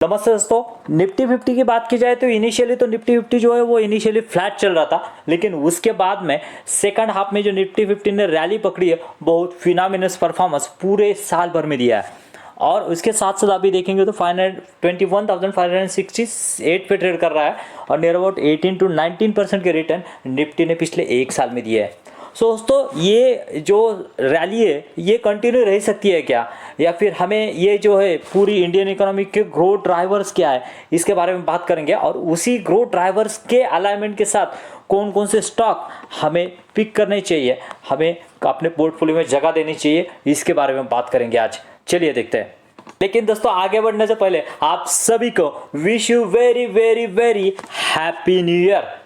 नमस्ते दोस्तों, निफ्टी 50 की बात की जाए तो इनिशियली तो निफ्टी 50 जो है वो इनिशियली फ्लैट चल रहा था, लेकिन उसके बाद में सेकंड हाफ में जो निफ्टी 50 ने रैली पकड़ी है, बहुत फिनोमिनस परफॉर्मेंस पूरे साल भर में दिया है। और उसके साथ साथ अभी देखेंगे तो 21,568 पे ट्रेड कर रहा है और नियर अबाउट 18 to 19% के रिटर्न निफ्टी ने पिछले एक साल में दिए है। सो दोस्तों, ये जो रैली है ये कंटिन्यू रह सकती है क्या, या फिर हमें ये जो है पूरी इंडियन इकोनॉमी के ग्रोथ ड्राइवर्स क्या है इसके बारे में बात करेंगे, और उसी ग्रोथ ड्राइवर्स के अलाइनमेंट के साथ कौन कौन से स्टॉक हमें पिक करने चाहिए, हमें अपने पोर्टफोलियो में जगह देनी चाहिए, इसके बारे में बात करेंगे आज। चलिए देखते हैं। लेकिन दोस्तों, आगे बढ़ने से पहले आप सभी को wish you very very very happy new year.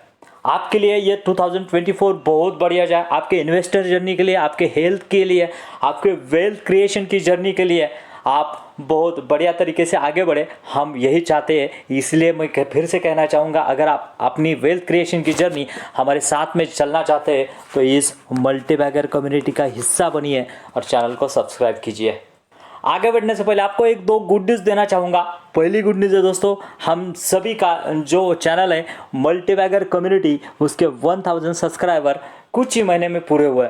आपके लिए ये 2024 बहुत बढ़िया जाए, आपके इन्वेस्टर जर्नी के लिए, आपके हेल्थ के लिए, आपके वेल्थ क्रिएशन की जर्नी के लिए आप बहुत बढ़िया तरीके से आगे बढ़े, हम यही चाहते हैं। इसलिए मैं फिर से कहना चाहूँगा, अगर आप अपनी वेल्थ क्रिएशन की जर्नी हमारे साथ में चलना चाहते हैं तो इस मल्टीबैगर कम्युनिटी का हिस्सा बनिए और चैनल को सब्सक्राइब कीजिए। आगे बढ़ने से पहले आपको एक दो गुड न्यूज़ देना चाहूँगा। पहली गुड न्यूज़ है दोस्तों, हम सभी का जो चैनल है मल्टीबैगर कम्युनिटी, उसके 1000 सब्सक्राइबर कुछ ही महीने में पूरे हुए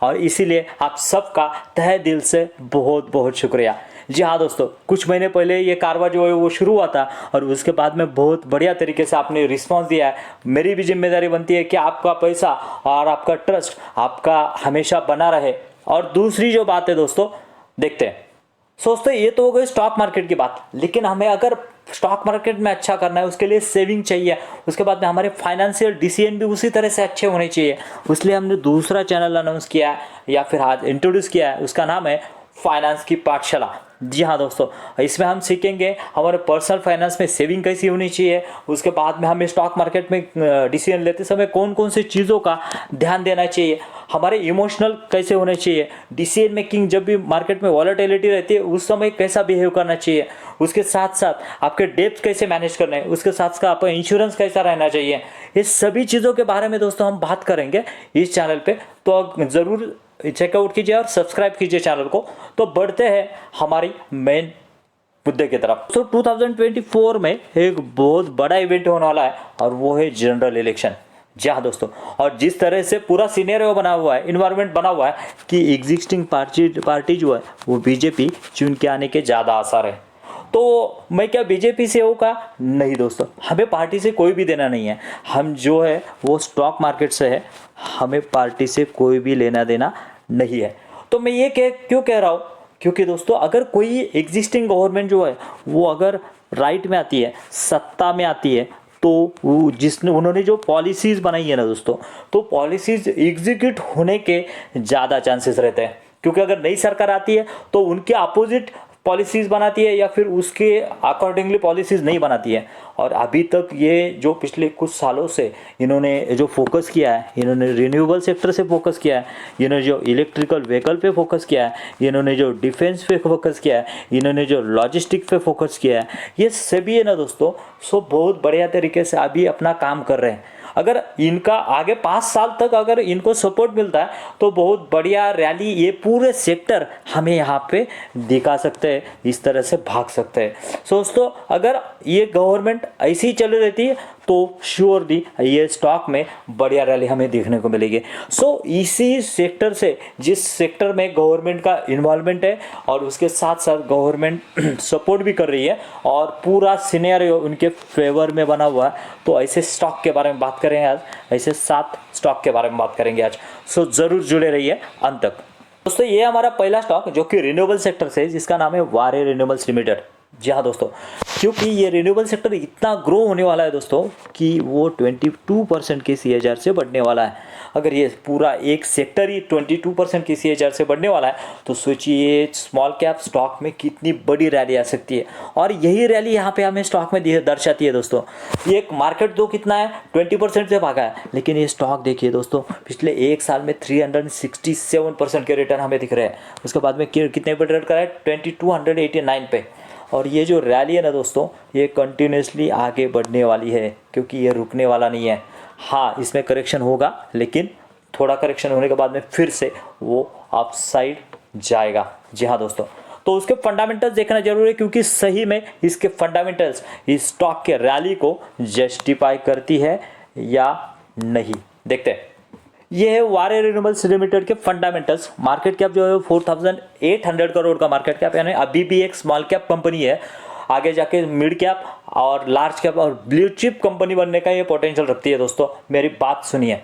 और इसीलिए आप सबका तहे दिल से बहुत बहुत शुक्रिया। जी हाँ दोस्तों, कुछ महीने पहले ये कारवा जो है वो शुरू हुआ था और उसके बाद में बहुत बढ़िया तरीके से आपने रिस्पांस दिया है। मेरी भी जिम्मेदारी बनती है कि आपका पैसा और आपका ट्रस्ट आपका हमेशा बना रहे। और दूसरी जो बात है दोस्तों, देखते हैं, सोचते ये तो हो गई स्टॉक मार्केट की बात, लेकिन हमें अगर स्टॉक मार्केट में अच्छा करना है उसके लिए सेविंग चाहिए, उसके बाद में हमारे फाइनेंशियल डिसीजन भी उसी तरह से अच्छे होने चाहिए। इसलिए हमने दूसरा चैनल अनाउंस किया है या फिर आज इंट्रोड्यूस किया है, उसका नाम है फाइनेंस की पाठशाला। जी हाँ दोस्तों, इसमें हम सीखेंगे हमारे पर्सनल फाइनेंस में सेविंग कैसी होनी चाहिए, उसके बाद में हमें स्टॉक मार्केट में डिसीजन लेते समय कौन कौन सी चीज़ों का ध्यान देना चाहिए, हमारे इमोशनल कैसे होने चाहिए, डिसीजन मेकिंग जब भी मार्केट में वॉलेटिलिटी रहती है उस समय कैसा बिहेव करना चाहिए, उसके साथ साथ आपके डेब्ट कैसे मैनेज करना है, उसके साथ साथ आपका इंश्योरेंस कैसा रहना चाहिए, ये सभी चीज़ों के बारे में दोस्तों हम बात करेंगे इस चैनल पे। तो ज़रूर चेकआउट कीजिए और सब्सक्राइब कीजिए चैनल को। तो बढ़ते हैं हमारी मेन मुद्दे की तरफ। तो 2024 में एक बहुत बड़ा इवेंट होने वाला है और वो है जनरल इलेक्शन। जी हाँ दोस्तों, और जिस तरह से पूरा सिनेरियो बना हुआ है, इन्वायरमेंट बना हुआ है कि एग्जिस्टिंग पार्टी जो है वो बीजेपी चुन के आने के ज़्यादा आसार है। तो मैं क्या बीजेपी से होगा? नहीं दोस्तों, हमें पार्टी से कोई भी देना नहीं है। हम जो है वो स्टॉक मार्केट से है, हमें पार्टी से कोई भी लेना देना नहीं है। तो मैं ये क्यों कह रहा हूँ? क्योंकि दोस्तों, अगर कोई एग्जिस्टिंग गवर्नमेंट जो है वो अगर राइट में आती है, सत्ता में आती है, तो वो उन्होंने जो पॉलिसीज़ बनाई है ना दोस्तों, तो पॉलिसीज़ एग्जीक्यूट होने के ज़्यादा चांसेस रहते हैं। क्योंकि अगर नई सरकार आती है तो उनके अपोजिट पॉलिसीज़ बनाती है या फिर उसके अकॉर्डिंगली पॉलिसीज़ नहीं बनाती है। और अभी तक ये जो पिछले कुछ सालों से इन्होंने जो फोकस किया है, इन्होंने रिन्यूएबल सेक्टर से फोकस किया है, इन्होंने जो इलेक्ट्रिकल व्हीकल पे फोकस किया है, इन्होंने जो डिफेंस पे फोकस किया है, इन्होंने जो लॉजिस्टिक पे फोकस किया है, ये सभी है ना दोस्तों, सो बहुत बढ़िया तरीके से अभी अपना काम कर रहे हैं। अगर इनका आगे 5 साल तक अगर इनको सपोर्ट मिलता है तो बहुत बढ़िया रैली ये पूरे सेक्टर हमें यहाँ पे दिखा सकते हैं, इस तरह से भाग सकते हैं। दोस्तों, अगर ये गवर्नमेंट ऐसी ही चल रहती है तो श्योरली ये स्टॉक में बढ़िया रैली हमें देखने को मिलेगी। इसी सेक्टर से, जिस सेक्टर में गवर्नमेंट का इन्वॉल्वमेंट है और उसके साथ साथ गवर्नमेंट सपोर्ट भी कर रही है और पूरा सिनेरियो उनके फेवर में बना हुआ है, तो ऐसे स्टॉक के बारे में बात करेंगे आज, ऐसे 7 स्टॉक के बारे में बात करेंगे आज। ज़रूर जुड़े रहिए अंत तक। दोस्तों, ये हमारा पहला स्टॉक जो कि रिन्यूएबल सेक्टर से है, जिसका नाम है वारे रिन्यूएबल्स लिमिटेड। जी हाँ दोस्तों, क्योंकि ये रिन्यूएबल सेक्टर इतना ग्रो होने वाला है दोस्तों कि वो 22% के CAGR से बढ़ने वाला है। अगर ये पूरा एक सेक्टर ही 22% की CAGR से बढ़ने वाला है तो सोचिए स्मॉल कैप स्टॉक में कितनी बड़ी रैली आ सकती है। और यही रैली यहाँ पे हमें स्टॉक में दर्शाती है दोस्तों। ये एक मार्केट तो कितना है, 20% से भागा है, लेकिन ये स्टॉक देखिए दोस्तों, पिछले एक साल में 367% के रिटर्न हमें दिख रहे हैं। उसके बाद में कितने पे ट्रेड करा है? 2289 पे। और ये जो रैली है ना दोस्तों, ये कंटिन्यूसली आगे बढ़ने वाली है, क्योंकि ये रुकने वाला नहीं है। हाँ, इसमें करेक्शन होगा, लेकिन थोड़ा करेक्शन होने के बाद में फिर से वो अप साइड जाएगा। जी हाँ दोस्तों, तो उसके फंडामेंटल्स देखना जरूरी है, क्योंकि सही में इसके फंडामेंटल्स इस स्टॉक के रैली को जस्टिफाई करती है या नहीं। देखते हैं। ये है वारे रिन्यूएबल्स लिमिटेड के फंडामेंटल्स। मार्केट कैप जो है 4800 करोड़ का मार्केट कैप, यानी अभी भी एक स्मॉल कैप कंपनी है। आगे जाके मिड कैप और लार्ज कैप और ब्लू चिप कंपनी बनने का ये पोटेंशियल रखती है दोस्तों, मेरी बात सुनिए।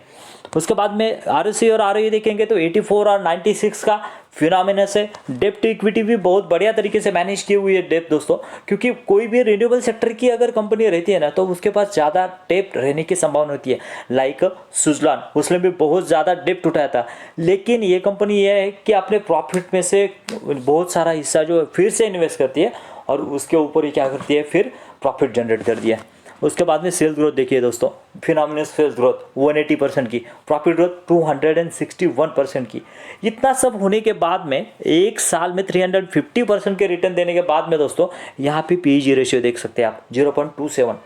उसके बाद में ROC और ROE देखेंगे तो 84 और 96 का फिनोमिनस है। डेप्ट टू इक्विटी भी बहुत बढ़िया तरीके से मैनेज की हुई है डेप्ट दोस्तों, क्योंकि कोई भी रिन्यूएबल सेक्टर की अगर कंपनी रहती है ना तो उसके पास ज़्यादा डेप्ट रहने की संभावना होती है। लाइक सुजलॉन, उसने भी बहुत ज़्यादा डेप्ट उठाया था, लेकिन ये कंपनी ये है कि अपने प्रॉफिट में से बहुत सारा हिस्सा जो है फिर से इन्वेस्ट करती है और उसके ऊपर ही क्या करती है, फिर प्रॉफिट जनरेट कर दिया। उसके बाद में सेल्स ग्रोथ देखिए दोस्तों, फिनोमिनल सेल्स ग्रोथ 180% की, प्रॉफिट ग्रोथ 261% की। इतना सब होने के बाद में एक साल में 350% के रिटर्न देने के बाद में दोस्तों यहाँ पे PEG रेशियो देख सकते हैं आप 0.27,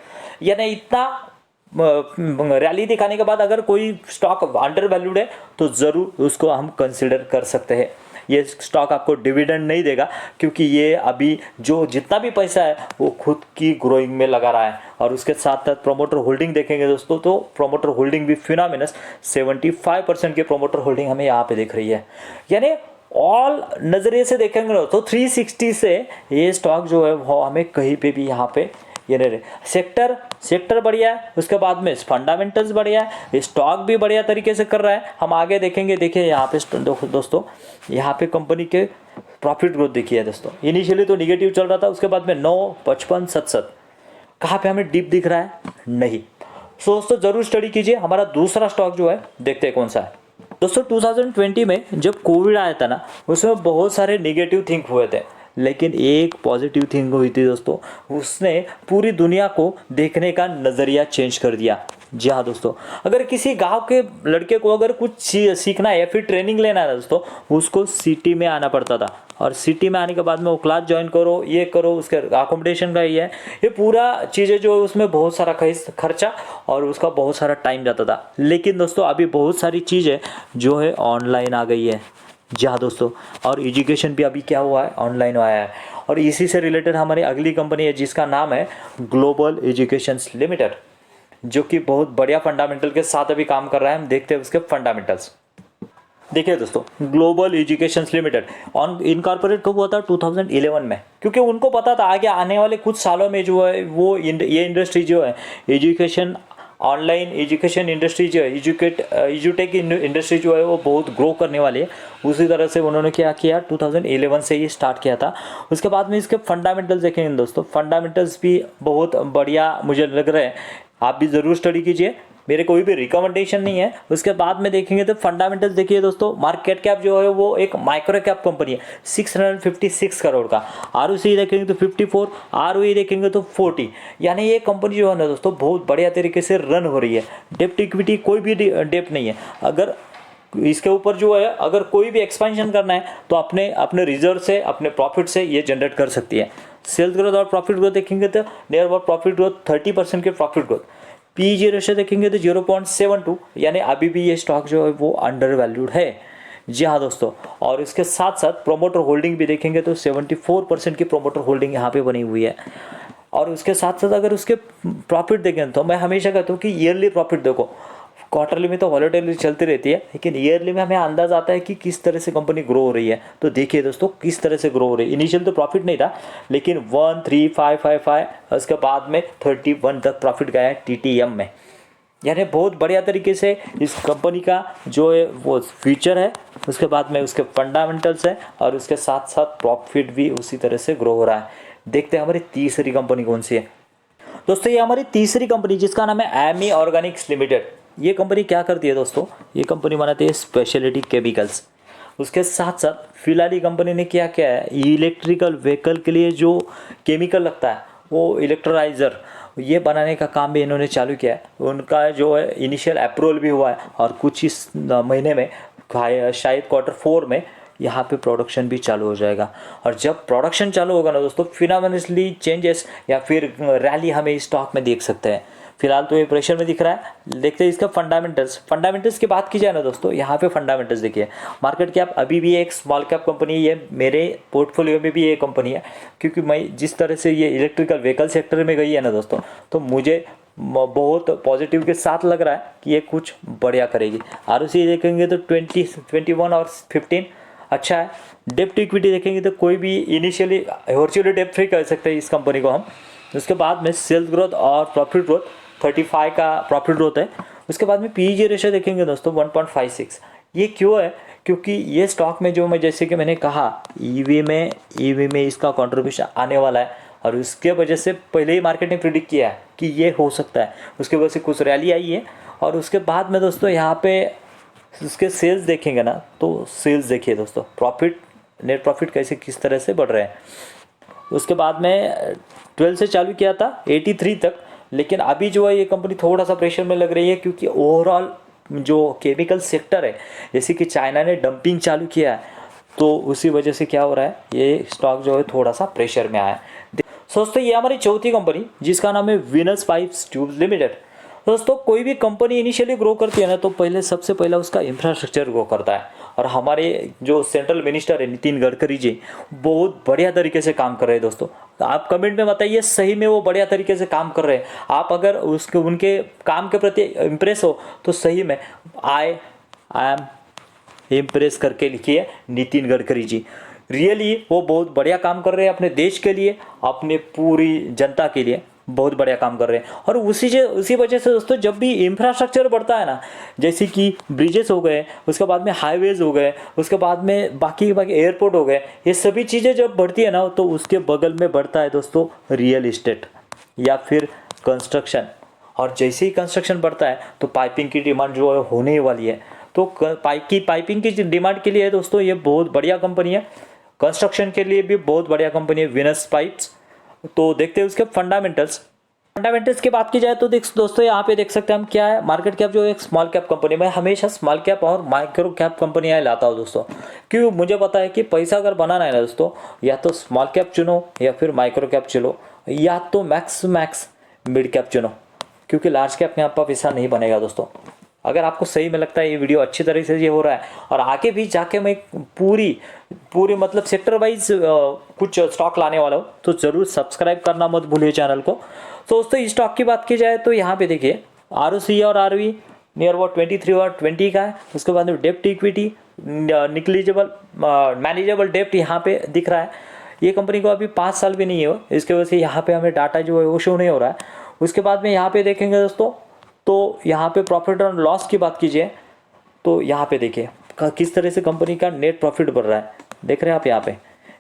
यानी इतना रैली दिखाने के बाद अगर कोई स्टॉक अंडर वैल्यूड है तो ज़रूर उसको हम कंसिडर कर सकते हैं। ये स्टॉक आपको डिविडेंड नहीं देगा, क्योंकि ये अभी जो जितना भी पैसा है वो खुद की ग्रोइंग में लगा रहा है। और उसके साथ साथ प्रोमोटर होल्डिंग देखेंगे दोस्तों, तो प्रोमोटर होल्डिंग भी फिनोमिनस 75% की प्रोमोटर होल्डिंग हमें यहाँ पे दिख रही है। यानी ऑल नज़रिए से देखेंगे तो 360 से ये स्टॉक जो है वो हमें कहीं पे भी यहाँ पे ये नहीं रहे। सेक्टर बढ़िया है, उसके बाद में फंडामेंटल्स बढ़िया है, स्टॉक भी बढ़िया तरीके से कर रहा है। हम आगे देखेंगे। देखिए यहाँ पे दोस्तों, यहाँ पे कंपनी के प्रॉफिट ग्रोथ देखिए दोस्तों, इनिशियली तो निगेटिव चल रहा था, उसके बाद में 9, 55, 77, कहाँ पे हमें डिप दिख रहा है? नहीं। सो दोस्तों जरूर स्टडी कीजिए। हमारा दूसरा स्टॉक जो है देखते हैं कौन सा है दोस्तों। 2020 में जब कोविड आया था ना, उसमें बहुत सारे निगेटिव थिंक हुए थे, लेकिन एक पॉजिटिव थिंग हुई थी दोस्तों, उसने पूरी दुनिया को देखने का नज़रिया चेंज कर दिया। जी हाँ दोस्तों, अगर किसी गांव के लड़के को अगर कुछ सीखना है या फिर ट्रेनिंग लेना है दोस्तों, उसको सिटी में आना पड़ता था, और सिटी में आने के बाद में वो क्लास ज्वाइन करो, ये करो, उसके अकोमोडेशन का ये पूरा चीज़ें जो है उसमें बहुत सारा खर्चा और उसका बहुत सारा टाइम जाता था। लेकिन दोस्तों अभी बहुत सारी चीज़ें जो है ऑनलाइन आ गई है। जी हाँ दोस्तों, और एजुकेशन भी अभी क्या हुआ है, ऑनलाइन आया है। और इसी से रिलेटेड हमारी अगली कंपनी है जिसका नाम है ग्लोबल एजुकेशंस लिमिटेड, जो कि बहुत बढ़िया फंडामेंटल के साथ अभी काम कर रहा है। हम देखते हैं उसके फंडामेंटल्स। देखिए दोस्तों, ग्लोबल एजुकेशंस लिमिटेड इनकॉर्पोरेट कब हुआ था? 2011 में, क्योंकि उनको पता था आगे आने वाले कुछ सालों में जो है वो ये इंडस्ट्री जो है एजुकेशन, ऑनलाइन एजुकेशन इंडस्ट्री जो है, एजुटेक इंडस्ट्री जो है वो बहुत ग्रो करने वाली है। उसी तरह से उन्होंने क्या किया, 2011 से ये स्टार्ट किया था। उसके बाद में इसके फंडामेंटल्स देखेंगे दोस्तों, फंडामेंटल्स भी बहुत बढ़िया मुझे लग रहे हैं। आप भी ज़रूर स्टडी कीजिए, मेरे कोई भी रिकमेंडेशन नहीं है। उसके बाद में देखेंगे तो फंडामेंटल्स देखिए दोस्तों, मार्केट कैप जो है वो एक माइक्रो कैप कंपनी है, 656 करोड़ का। ROC देखेंगे तो 54, ROE देखेंगे तो 40, यानी ये कंपनी जो है ना दोस्तों बहुत बढ़िया तरीके से रन हो रही है। डेप्ट इक्विटी कोई भी डेप्ट नहीं है। अगर इसके ऊपर जो है अगर कोई भी एक्सपेंशन करना है तो अपने रिजर्व से, अपने प्रॉफिट से ये जनरेट कर सकती है। सेल्स ग्रोथ और प्रॉफिट ग्रोथ देखेंगे तो नियर अबाउट प्रॉफिट ग्रोथ 30% के प्रॉफिट ग्रोथ। PEG रेशियो देखेंगे तो 0.72, यानी अभी भी ये स्टॉक जो है वो अंडर वैल्यूड है। जी हाँ दोस्तों, और इसके साथ साथ प्रोमोटर होल्डिंग भी देखेंगे तो 74% की प्रोमोटर होल्डिंग यहाँ पे बनी हुई है। और उसके साथ साथ अगर उसके प्रॉफिट देखें तो मैं हमेशा कहता हूँ कि ईयरली प्रॉफिट देखो। क्वार्टरली में तो वॉलेटिलिटी चलती रहती है, लेकिन ईयरली में हमें अंदाज़ आता है कि किस तरह से कंपनी ग्रो हो रही है। तो देखिए दोस्तों किस तरह से ग्रो हो रही है। इनिशियल तो प्रॉफिट नहीं था, लेकिन 13,555 उसके बाद में 31 तक प्रॉफिट गया है TTM में। यानी बहुत बढ़िया तरीके से इस कंपनी का जो है वो फ्यूचर है, उसके बाद में उसके फंडामेंटल्स है, और उसके साथ साथ प्रॉफिट भी उसी तरह से ग्रो हो रहा है। देखते हैं हमारी तीसरी कंपनी कौन सी है दोस्तों। ये हमारी तीसरी कंपनी जिसका नाम है एमी ऑर्गेनिक्स लिमिटेड। ये कंपनी क्या करती है दोस्तों, ये कंपनी बनाती है स्पेशलिटी केमिकल्स। उसके साथ साथ फिलहाल ये कंपनी ने क्या किया है, इलेक्ट्रिकल व्हीकल के लिए जो केमिकल लगता है वो इलेक्ट्रोलाइज़र, ये बनाने का काम भी इन्होंने चालू किया है। उनका जो है इनिशियल अप्रूवल भी हुआ है, और कुछ इस महीने में शायद Q4 में यहाँ पे प्रोडक्शन भी चालू हो जाएगा। और जब प्रोडक्शन चालू होगा ना दोस्तों, फिनोमिनली चेंजेस या फिर रैली हमें इस स्टॉक में देख सकते हैं। फिलहाल तो ये प्रेशर में दिख रहा है। देखते हैं इसका फंडामेंटल्स की बात की जाए ना दोस्तों, यहाँ पे फंडामेंटल्स देखिए, मार्केट कैप अभी भी एक स्मॉल कैप कंपनी है, ये मेरे पोर्टफोलियो में भी ये कंपनी है, क्योंकि मैं जिस तरह से ये इलेक्ट्रिकल व्हीकल सेक्टर में गई है ना दोस्तों, तो मुझे बहुत पॉजिटिव के साथ लग रहा है कि ये कुछ बढ़िया करेगी। ROCE देखेंगे तो 21 और 15 अच्छा है। डेप्ट इक्विटी देखेंगे तो कोई भी इनिशियली वर्चुअली डेप्ट फ्री कर सकते हैं इस कंपनी को हम। उसके बाद में सेल्स ग्रोथ और प्रॉफिट ग्रोथ 35 का प्रॉफिट ग्रोथ है। उसके बाद में PEG रेशियो देखेंगे दोस्तों 1.56। ये क्यों है? क्योंकि ये स्टॉक में जो मैं जैसे कि मैंने कहा ईवी में इसका कंट्रीब्यूशन आने वाला है, और उसके वजह से पहले ही मार्केट ने प्रिडिक्ट किया है कि ये हो सकता है, उसके वजह से कुछ रैली आई है। और उसके बाद में दोस्तों यहाँ पे उसके सेल्स देखेंगे ना, तो सेल्स देखिए दोस्तों, नेट प्रॉफिट कैसे किस तरह से बढ़ रहे हैं। उसके बाद में 12 से चालू किया था 83 तक, लेकिन अभी जो है ये कंपनी थोड़ा सा प्रेशर में लग रही है, क्योंकि ओवरऑल जो केमिकल सेक्टर है, जैसे कि चाइना ने डंपिंग चालू किया है, तो उसी वजह से क्या हो रहा है, ये स्टॉक जो है थोड़ा सा प्रेशर में आया है। दोस्तों ये हमारी चौथी कंपनी जिसका नाम है विनस पाइप्स ट्यूब्स लिमिटेड। दोस्तों कोई भी कंपनी इनिशियली ग्रो करती है ना, तो सबसे पहले उसका इंफ्रास्ट्रक्चर ग्रो करता है, और हमारे जो सेंट्रल मिनिस्टर है नितिन गडकरी जी बहुत बढ़िया तरीके से काम कर रहे हैं। दोस्तों आप कमेंट में बताइए सही में वो बढ़िया तरीके से काम कर रहे हैं। आप अगर उनके काम के प्रति इम्प्रेस हो तो सही में आई एम इम्प्रेस करके लिखिए नितिन गडकरी जी। रियली वो बहुत बढ़िया काम कर रहे हैं अपने देश के लिए, अपने पूरी जनता के लिए बहुत बढ़िया काम कर रहे हैं। और उसी वजह से दोस्तों जब भी इंफ्रास्ट्रक्चर बढ़ता है ना, जैसे कि ब्रिजेस हो गए, उसके बाद में हाईवेज हो गए, उसके बाद में बाकी एयरपोर्ट हो गए, ये सभी चीज़ें जब बढ़ती है ना, तो उसके बगल में बढ़ता है दोस्तों रियल इस्टेट या फिर कंस्ट्रक्शन। और जैसे ही कंस्ट्रक्शन बढ़ता है तो पाइपिंग की डिमांड जो है होने ही वाली है। तो पाइपिंग की डिमांड के लिए दोस्तों ये बहुत बढ़िया कंपनी है, कंस्ट्रक्शन के लिए भी बहुत बढ़िया कंपनी है विनस पाइप्स। तो देखते हैं उसके फंडामेंटल्स की बात की जाए तो दोस्तों यहाँ पे देख सकते हैं हम क्या है, मार्केट कैप जो एक स्मॉल कैप कंपनी, मैं हमेशा स्मॉल कैप और माइक्रो कैप कंपनियाँ लाता हूँ दोस्तों, क्योंकि मुझे पता है कि पैसा अगर बनाना है ना दोस्तों, या तो स्मॉल कैप चुनो या फिर माइक्रो कैप चुनो, या तो मैक्स मिड कैप चुनो, क्योंकि लार्ज कैप में आपका पैसा नहीं बनेगा दोस्तों। अगर आपको सही में लगता है ये वीडियो अच्छी तरह से ये हो रहा है, और आगे भी जाके मैं पूरी मतलब सेक्टर वाइज कुछ स्टॉक लाने वाला हूँ, तो ज़रूर सब्सक्राइब करना मत भूलिए चैनल को। तो दोस्तों इस स्टॉक की बात की जाए तो यहाँ पे देखिए ROCE और ROE नियर अबाउट 23 और 20 का है। उसके बाद में डेप्ट इक्विटी निग्लिजिबल मैनेजेबल डेप्ट यहाँ पे दिख रहा है। ये कंपनी को अभी 5 साल भी नहीं है, इसके वजह से यहाँ पे हमें डाटा जो है वो शो नहीं हो रहा है। उसके बाद में यहाँ पे देखेंगे दोस्तों, तो यहाँ पे प्रॉफिट और लॉस की बात कीजिए तो यहाँ पे देखिए किस तरह से कंपनी का नेट प्रॉफिट बढ़ रहा है। देख रहे हैं आप यहाँ पे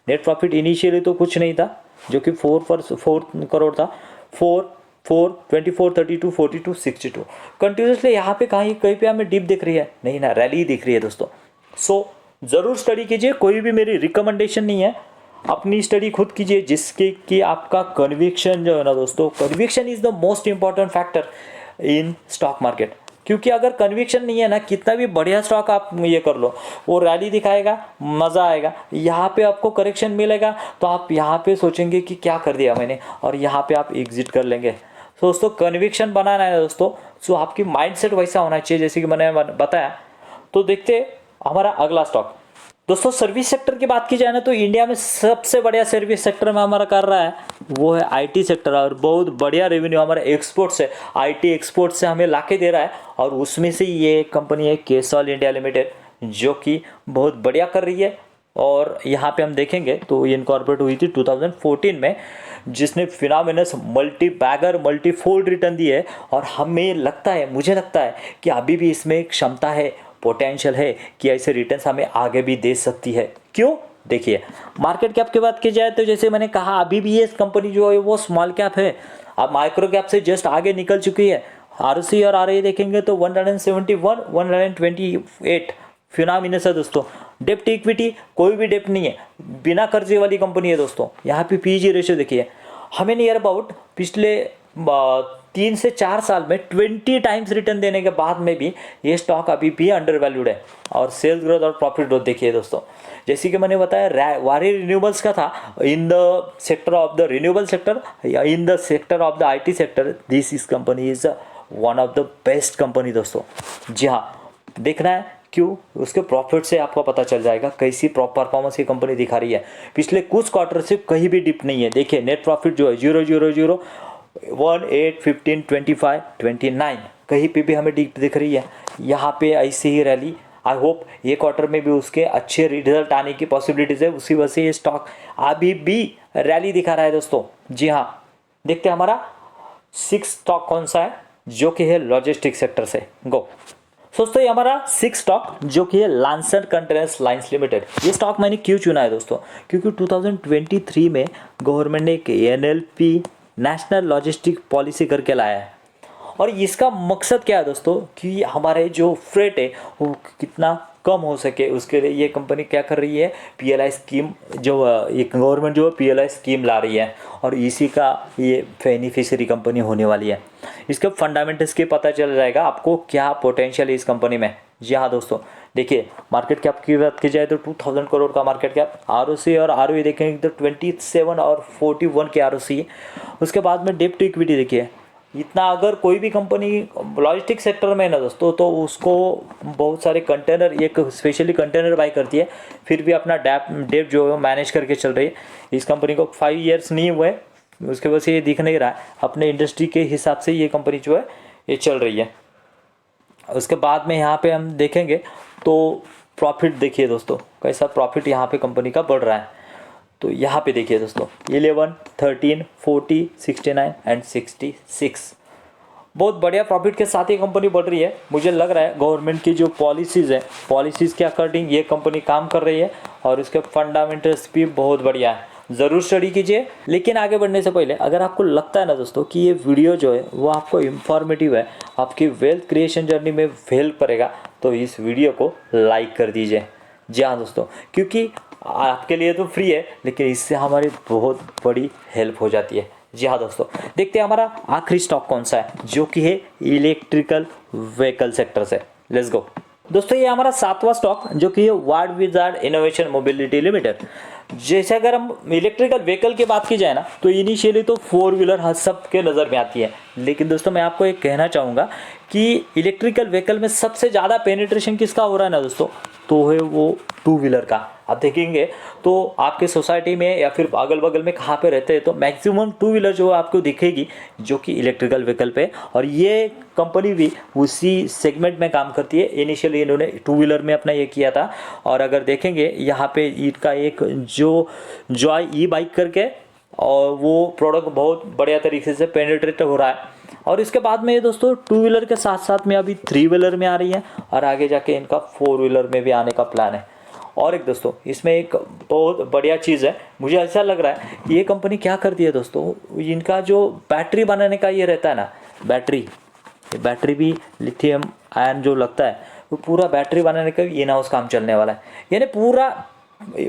नेट प्रॉफिट इनिशियली तो कुछ नहीं था, जो कि 4 करोड़ था, 4 24 32 42 62 कंटिन्यूसली यहाँ पे कहीं पे हमें डिप दिख रही है नहीं ना, रैली दिख रही है दोस्तों। सो ज़रूर स्टडी कीजिए, कोई भी मेरी रिकमेंडेशन नहीं है, अपनी स्टडी खुद कीजिए, जिसके कि आपका कन्विक्शन जो है ना दोस्तों, conviction is the most important factor in stock market. क्योंकि अगर कन्विक्शन नहीं है ना, कितना भी बढ़िया स्टॉक आप ये कर लो, वो रैली दिखाएगा, मज़ा आएगा, यहाँ पे आपको करेक्शन मिलेगा तो आप यहाँ पे सोचेंगे कि क्या कर दिया मैंने, और यहाँ पे आप एग्जिट कर लेंगे। तो दोस्तों कन्विक्शन बनाना है दोस्तों, सो आपकी माइंडसेट वैसा होना चाहिए जैसे कि मैंने बताया। तो देखते हमारा अगला स्टॉक दोस्तों, सर्विस सेक्टर की बात की जाए ना, तो इंडिया में सबसे बढ़िया सर्विस सेक्टर में हमारा कर रहा है वो है IT सेक्टर, और बहुत बढ़िया रेवेन्यू हमारा एक्सपोर्ट से, IT एक्सपोर्ट से हमें लाके दे रहा है। और उसमें से ये कंपनी है केसॉल इंडिया लिमिटेड, जो कि बहुत बढ़िया कर रही है। और यहाँ पे हम देखेंगे तो ये इनकॉर्पोरेट हुई थी 2014 में, जिसने फिनोमिनस मल्टीफोल्ड रिटर्न दी है। और मुझे लगता है कि अभी भी इसमें क्षमता है, पोटेंशियल है कि ऐसे रिटर्न्स हमें आगे भी दे सकती है। क्यों? देखिए मार्केट कैप की बात की जाए तो जैसे मैंने कहा अभी भी ये कंपनी जो है वो स्मॉल कैप है, अब माइक्रो कैप से जस्ट आगे निकल चुकी है। ROCE और ROE देखेंगे तो 171 128 फिनोमिनस है दोस्तों। डेप्ट इक्विटी कोई भी डेप्ट नहीं है, बिना कर्जे वाली कंपनी है दोस्तों। यहाँ पे PEG रेशियो देखिए, हमें नियर अबाउट पिछले 3 से 4 साल में 20 टाइम्स रिटर्न देने के बाद में भी ये स्टॉक अभी भी अंडर वैल्यूड है। और सेल्स ग्रोथ और प्रॉफिट ग्रोथ देखिए दोस्तों, जैसे कि मैंने बताया वारी रिन्यूएबल्स का था, in the sector of the renewable sector या in the sector of the IT sector, this is company is one of the best company दोस्तों। जी हाँ, देखना है क्यों, उसके प्रॉफिट से आपको पता चल जाएगा कैसी परफॉर्मेंस ये कंपनी दिखा रही है। पिछले कुछ क्वार्टर से कहीं भी डिप नहीं है। देखिए नेट प्रॉफिट जो है 0 0 0 1 8 15 25 29, कहीं पे भी हमें डिप दिख रही है। यहाँ पे ऐसे ही रैली, आई होप ये क्वार्टर में भी उसके अच्छे रिजल्ट आने की पॉसिबिलिटीज़ है, उसी वजह से ये स्टॉक अभी भी रैली दिखा रहा है दोस्तों। जी हाँ, देखते हैं हमारा 6 स्टॉक कौन सा है, जो कि है लॉजिस्टिक सेक्टर से। गो दोस्तों, ये हमारा 6 स्टॉक जो कि है लांसर कंटेनर्स लाइंस लिमिटेड। ये स्टॉक मैंने क्यों चुना है दोस्तों, क्योंकि 2023 में गवर्नमेंट ने एक NLP नेशनल लॉजिस्टिक पॉलिसी करके लाया है। और इसका मकसद क्या है दोस्तों, कि हमारे जो फ्रेट है वो कितना कम हो सके, उसके लिए ये कंपनी क्या कर रही है, PLI स्कीम, जो एक गवर्नमेंट जो PLI स्कीम ला रही है, और इसी का ये बेनिफिशियरी कंपनी होने वाली है। इसके फंडामेंटल्स के पता चल जाएगा आपको क्या पोटेंशियल है इस कंपनी में। जी हाँ दोस्तों, देखिए मार्केट कैप की बात की जाए तो 2000 करोड़ का मार्केट कैप, ROC और ROE देखेंगे तो 27 और 41 के ROC है। उसके बाद में डेप्ट टू इक्विटी देखिए, इतना अगर कोई भी कंपनी लॉजिस्टिक सेक्टर में है ना दोस्तों, तो उसको बहुत सारे कंटेनर, एक स्पेशली कंटेनर बाई करती है, फिर भी अपना डेप जो है मैनेज करके चल रही है। इस कंपनी को 5 इयर्स नहीं हुए, उसके वजह से ये दिख नहीं रहा है, अपने इंडस्ट्री के हिसाब से ये कंपनी जो है ये चल रही है। उसके बाद में यहाँ पे हम देखेंगे तो प्रॉफिट देखिए दोस्तों, कैसा प्रॉफिट यहाँ पे कंपनी का बढ़ रहा है। तो यहाँ पे देखिए दोस्तों 11, 13, 40, 69 एंड 66, बहुत बढ़िया प्रॉफिट के साथ ये कंपनी बढ़ रही है। मुझे लग रहा है गवर्नमेंट की जो पॉलिसीज़ है, पॉलिसीज़ के अकॉर्डिंग ये कंपनी काम कर रही है, और इसके फंडामेंटल्स भी बहुत बढ़िया है। ज़रूर स्टडी कीजिए। लेकिन आगे बढ़ने से पहले अगर आपको लगता है ना दोस्तों कि ये वीडियो जो है वो आपको इन्फॉर्मेटिव है, आपकी वेल्थ क्रिएशन जर्नी में हेल्प करेगा, तो इस वीडियो को लाइक कर दीजिए। जी हाँ दोस्तों, क्योंकि आपके लिए तो फ्री है, लेकिन इससे हमारी बहुत बड़ी हेल्प हो जाती है। जी हाँ दोस्तों, देखते हैं हमारा आखिरी स्टॉक कौन सा है, जो कि है इलेक्ट्रिकल व्हीकल सेक्टर से। लेट्स गो दोस्तों, ये हमारा 7वां स्टॉक जो कि है world wizard innovation mobility limited. जैसे अगर हम इलेक्ट्रिकल व्हीकल की बात की जाए ना, तो इनिशियली तो 4 व्हीलर हर सब के नज़र में आती है, लेकिन दोस्तों मैं आपको एक कहना चाहूँगा कि इलेक्ट्रिकल व्हीकल में सबसे ज़्यादा पेनिट्रेशन किसका हो रहा है ना दोस्तों, तो है वो 2 व्हीलर का। आप देखेंगे तो आपके सोसाइटी में या फिर अगल बगल में कहाँ पे रहते हैं, तो मैक्सिमम 2 व्हीलर जो आपको दिखेगी जो कि इलेक्ट्रिकल व्हीकल पे, और ये कंपनी भी उसी सेगमेंट में काम करती है। इनिशियली इन्होंने 2 व्हीलर में अपना ये किया था, और अगर देखेंगे यहाँ पे इनका एक जो जॉय ई बाइक करके, और वो प्रोडक्ट बहुत बढ़िया तरीके से पेनिट्रेट हो रहा है। और इसके बाद में ये दोस्तों 2 व्हीलर के साथ साथ में अभी 3 व्हीलर में आ रही है, और आगे जाके इनका 4 व्हीलर में भी आने का प्लान है। और एक दोस्तों इसमें एक बहुत बढ़िया चीज़ है, मुझे ऐसा लग रहा है कि ये कंपनी क्या करती है दोस्तों, इनका जो बैटरी बनाने का ये रहता है ना, बैटरी भी लिथियम आयन जो लगता है, वो पूरा बैटरी बनाने का इन हाउस काम चलने वाला है। यानी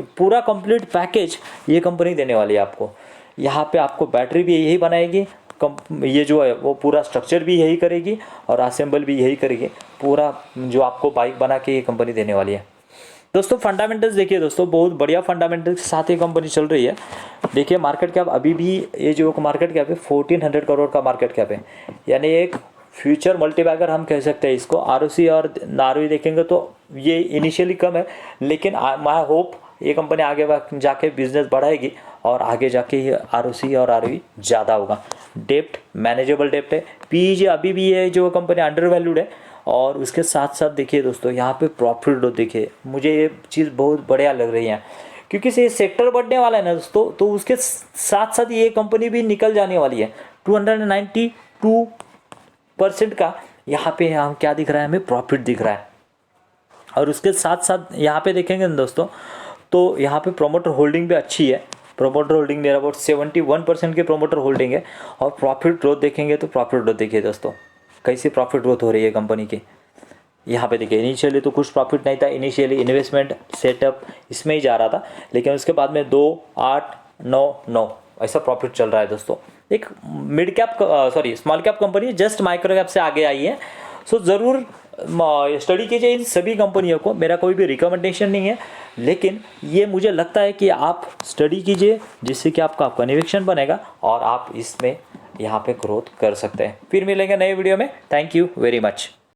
पूरा कंप्लीट पैकेज ये कंपनी देने वाली है आपको। यहाँ पे आपको बैटरी भी यही बनाएगी, ये जो है वो पूरा स्ट्रक्चर भी यही करेगी, और असेंबल भी यही करेगी, पूरा जो आपको बाइक बना के ये कंपनी देने वाली है। दोस्तों फंडामेंटल्स देखिए दोस्तों, बहुत बढ़िया फंडामेंटल्स के साथ ये कंपनी चल रही है। देखिए मार्केट कैप अभी भी, ये जो मार्केट कैप है 1400 करोड़ का मार्केट कैप है, यानी एक फ्यूचर मल्टीबैगर हम कह सकते हैं इसको। ROC और ROE देखेंगे तो ये इनिशियली कम है, लेकिन माई होप ये कंपनी आगे जाके बिजनेस बढ़ाएगी, और आगे जाके ये ROC और ROE ज़्यादा होगा। डेप्ट मैनेजेबल डेप्ट है, PEG अभी भी ये जो कंपनी अंडर वैल्यूड है। और उसके साथ साथ देखिए दोस्तों यहाँ पे प्रॉफिट ग्रोथ देखिए, मुझे ये चीज़ बहुत बढ़िया लग रही है, क्योंकि ये सेक्टर बढ़ने वाला है ना दोस्तों, तो उसके साथ साथ ये कंपनी भी निकल जाने वाली है। 292% का यहाँ पे हम क्या दिख रहा है, हमें प्रॉफिट दिख रहा है। और उसके साथ साथ यहाँ पे देखेंगे ना दोस्तों, तो यहाँ पे प्रोमोटर होल्डिंग भी अच्छी है। प्रोमोटर होल्डिंग नियर अबाउट 71% की प्रोमोटर होल्डिंग है। और प्रॉफिट ग्रोथ देखेंगे तो प्रॉफिट ग्रोथ देखिए दोस्तों, कैसी प्रॉफिट ग्रोथ हो रही है कंपनी की। यहाँ पे देखिए इनिशियली तो कुछ प्रॉफिट नहीं था, इनिशियली इन्वेस्टमेंट सेटअप इसमें ही जा रहा था, लेकिन उसके बाद में 2, 8, 9, 9 ऐसा प्रॉफिट चल रहा है दोस्तों। एक mid cap sorry small cap company just micro cap से आगे आई है। सो ज़रूर स्टडी कीजिए इन सभी कंपनियों को। मेरा कोई भी रिकमेंडेशन नहीं है, लेकिन ये मुझे लगता है कि आप स्टडी कीजिए जिससे कि आपका कन्विक्शन बनेगा और आप इसमें यहाँ पे ग्रोथ कर सकते हैं। फिर मिलेंगे नए वीडियो में। Thank you very much.